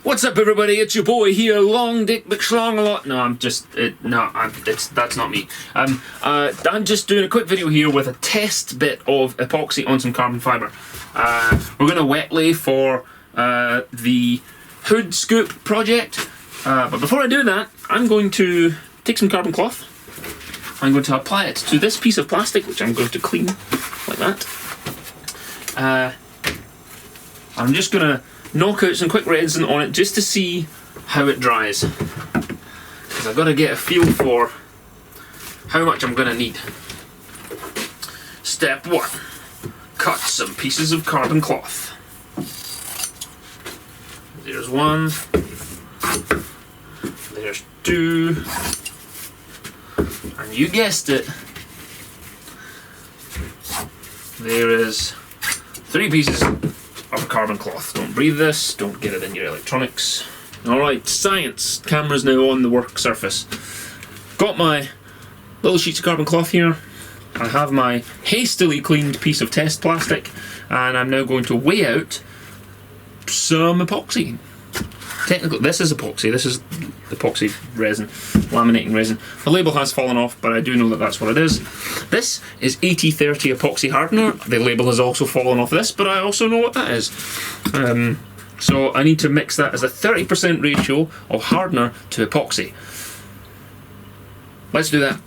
What's up, everybody? It's your boy here, Long Dick McSlong-a-lot. No, I'm just that's not me. I'm just doing a quick video here with a test bit of epoxy on some carbon fibre. We're gonna wet lay for the hood scoop project. But before I do that, I'm going to take some carbon cloth. I'm going to apply it to this piece of plastic, which I'm going to clean like that. I'm just gonna knock out some quick resin on it just to see how it dries, because I've got to get a feel for how much I'm going to need. Step 1. Cut some pieces of carbon cloth. There's 1. There's 2. And you guessed it, there is 3 pieces of carbon cloth. Don't breathe this, don't get it in your electronics. Alright, science. Camera's now on the work surface. Got my little sheets of carbon cloth here. I have my hastily cleaned piece of test plastic, and I'm now going to weigh out some epoxy. Technically, this is epoxy. This is epoxy resin, laminating resin. The label has fallen off, but I do know that that's what it is. This is 80-30 epoxy hardener. The label has also fallen off this, but I also know what that is. So I need to mix that as a 30% ratio of hardener to epoxy. Let's do that.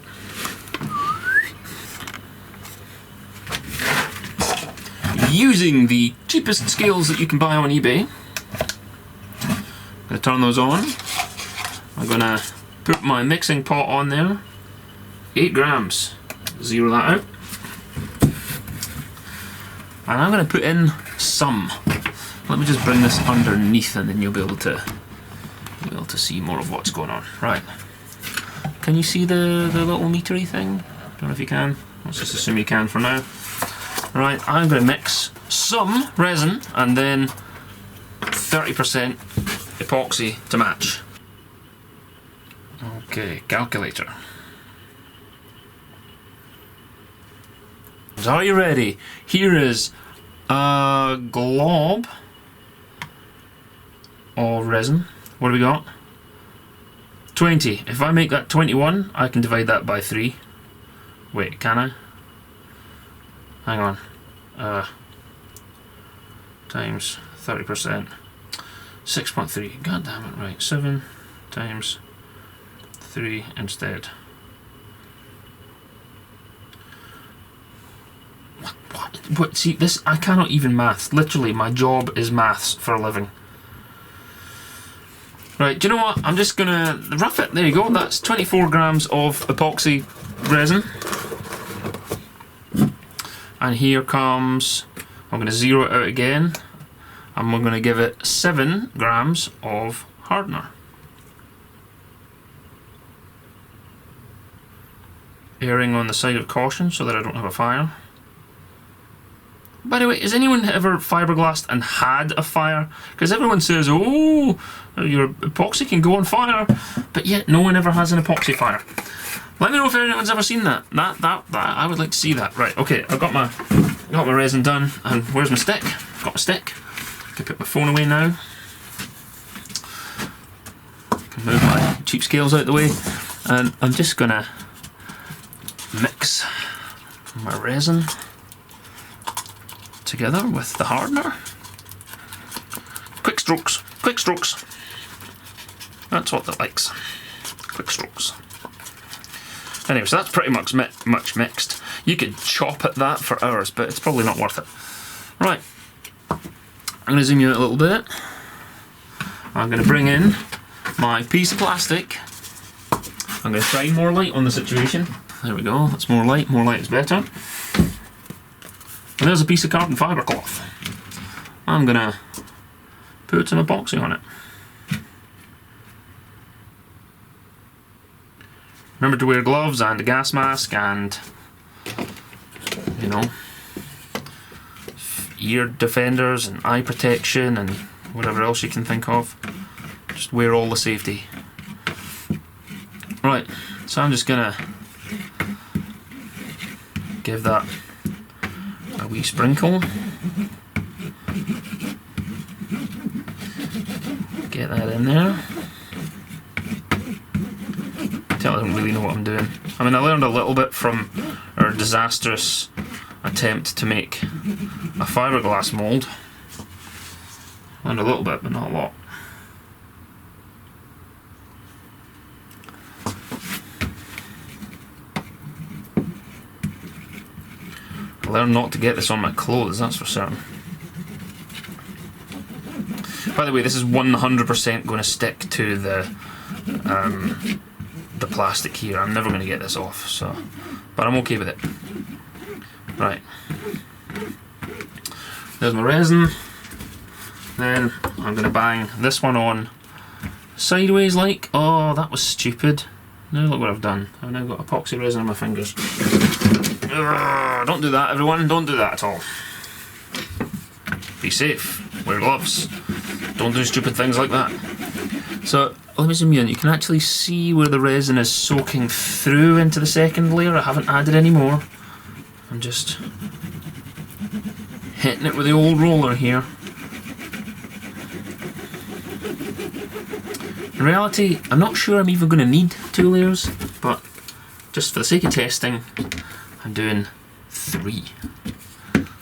Using the cheapest scales that you can buy on eBay. I'm going to turn those on. I'm going to put my mixing pot on there. 8 grams. Zero that out. And I'm going to put in some. Let me just bring this underneath, and then you'll be able to see more of what's going on. Right. Can you see the little metery thing? Don't know if you can. Let's just assume you can for now. Right, I'm going to mix some resin and then 30% epoxy to match. Okay, calculator. So are you ready? Here is a glob of resin. What do we got? 20. If I make that 21, I can divide that by 3. Wait, can I? Hang on. Times 30%. 6.3. God damn it, right. 7 times 3 instead. What? See, this, I cannot even maths. Literally, my job is maths for a living. Right, do you know what? I'm just gonna rough it. There you go. That's 24 grams of epoxy resin. And here comes, I'm gonna zero it out again. And we're going to give it 7 grams of hardener. Erring on the side of caution so that I don't have a fire. By the way, has anyone ever fiberglassed and had a fire? Because everyone says, oh, your epoxy can go on fire, but yet no one ever has an epoxy fire. Let me know if anyone's ever seen that. That I would like to see that. Right, okay, I've got my resin done, and where's my stick? I've got my stick. I can put my phone away now. I can move my cheap scales out the way, and I'm just gonna mix my resin together with the hardener. Quick strokes, quick strokes. That's what it likes. Quick strokes. Anyway, so that's pretty much mixed. You could chop at that for hours, but it's probably not worth it. Right. I'm going to zoom you out a little bit. I'm going to bring in my piece of plastic. I'm going to shine more light on the situation. There we go, that's more light is better. And there's a piece of carbon fibre cloth. I'm going to put some epoxy on it. Remember to wear gloves and a gas mask and, you know, ear defenders and eye protection and whatever else you can think of. Just wear all the safety. Right, so I'm just gonna give that a wee sprinkle. Get that in there. I don't really know what I'm doing. I mean, I learned a little bit from our disastrous attempt to make a fiberglass mould. Learned a little bit, but not a lot. I learned not to get this on my clothes, that's for certain. By the way, this is 100% going to stick to the plastic here. I'm never going to get this off, so, but I'm okay with it. Right, there's my resin. Then I'm going to bang this one on sideways like. Oh, that was stupid. Now look what I've done. I've now got epoxy resin on my fingers. Ugh, don't do that, everyone. Don't do that at all. Be safe. Wear gloves. Don't do stupid things like that. So let me zoom in. You can actually see where the resin is soaking through into the second layer. I haven't added any more. I'm just hitting it with the old roller here. In reality, I'm not sure I'm even going to need 2 layers, but just for the sake of testing, I'm doing 3.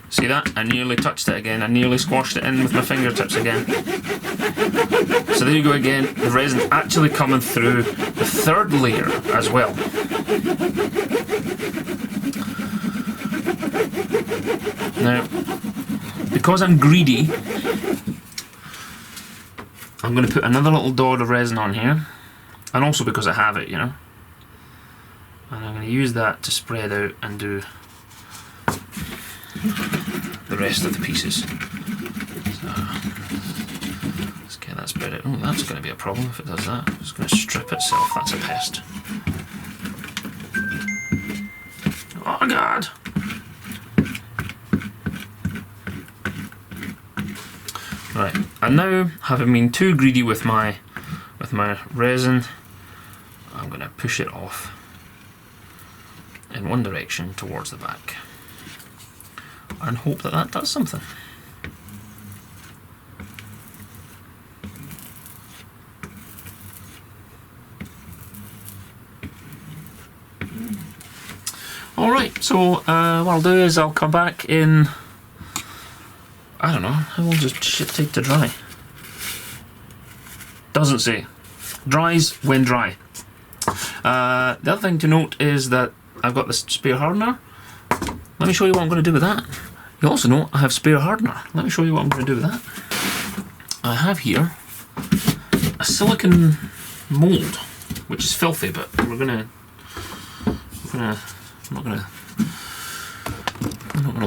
See that? I nearly touched it again. I nearly squashed it in with my fingertips again. So there you go again. The resin actually coming through the 3rd layer as well. Now, because I'm greedy, I'm going to put another little dot of resin on here, and also because I have it, you know. And I'm going to use that to spread out and do the rest of the pieces. So, let's get that spread out. Oh, that's going to be a problem if it does that. It's going to strip itself. That's a pest. Oh God! Right, and now, having been too greedy with my resin, I'm going to push it off in one direction towards the back and hope that that does something. Alright, so what I'll do is I'll come back in, I don't know, how long does shit take to dry? Doesn't say. Dries when dry. The other thing to note is that I've got this spare hardener. Let me show you what I'm going to do with that. You also know I have spare hardener. Let me show you what I'm going to do with that. I have here a silicone mould, which is filthy, but I'm not gonna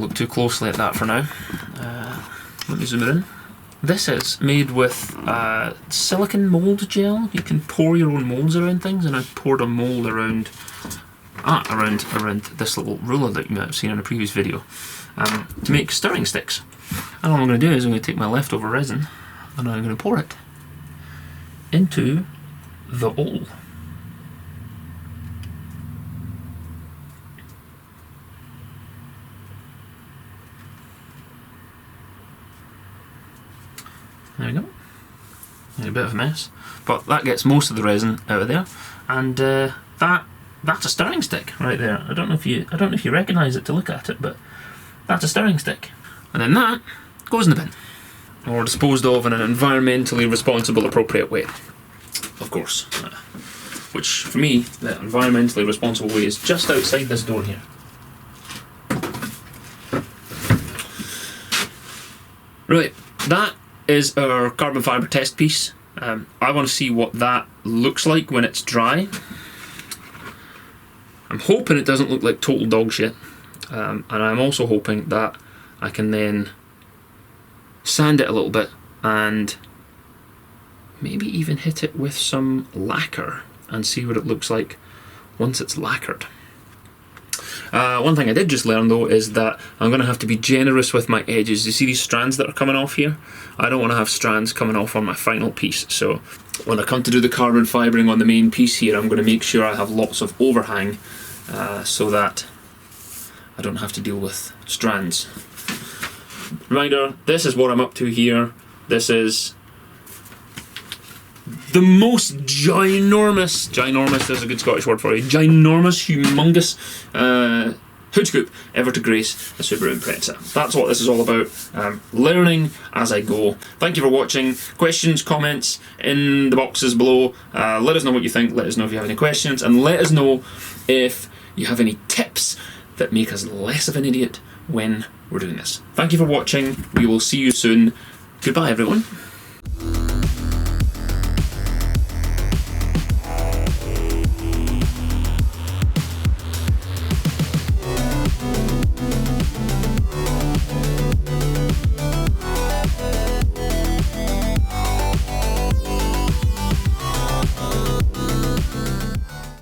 look too closely at that for now. Let me zoom it in. This is made with silicone mould gel. You can pour your own moulds around things, and I poured a mould around this little ruler that you might have seen in a previous video to make stirring sticks. And all I'm going to do is I'm going to take my leftover resin and I'm going to pour it into the bowl. There we go. A bit of a mess, but that gets most of the resin out of there, and that's a stirring stick right there. I don't know if you recognise it to look at it, but that's a stirring stick. And then that goes in the bin, or disposed of in an environmentally responsible, appropriate way. Of course, which for me, the environmentally responsible way is just outside this door here. Right, that is our carbon fibre test piece. I want to see what that looks like when it's dry. I'm hoping it doesn't look like total dog shit, and I'm also hoping that I can then sand it a little bit and maybe even hit it with some lacquer and see what it looks like once it's lacquered. One thing I did just learn though is that I'm going to have to be generous with my edges. You see these strands that are coming off here? I don't want to have strands coming off on my final piece, so when I come to do the carbon fibring on the main piece here, I'm going to make sure I have lots of overhang so that I don't have to deal with strands. Reminder, this is what I'm up to here. This is the most ginormous is a good Scottish word for it, ginormous, humongous hood scoop ever to grace a Subaru Impreza. That's what this is all about, learning as I go. Thank you for watching. Questions, comments in the boxes below. Let us know what you think, let us know if you have any questions, and let us know if you have any tips that make us less of an idiot when we're doing this. Thank you for watching. We will see you soon. Goodbye, everyone.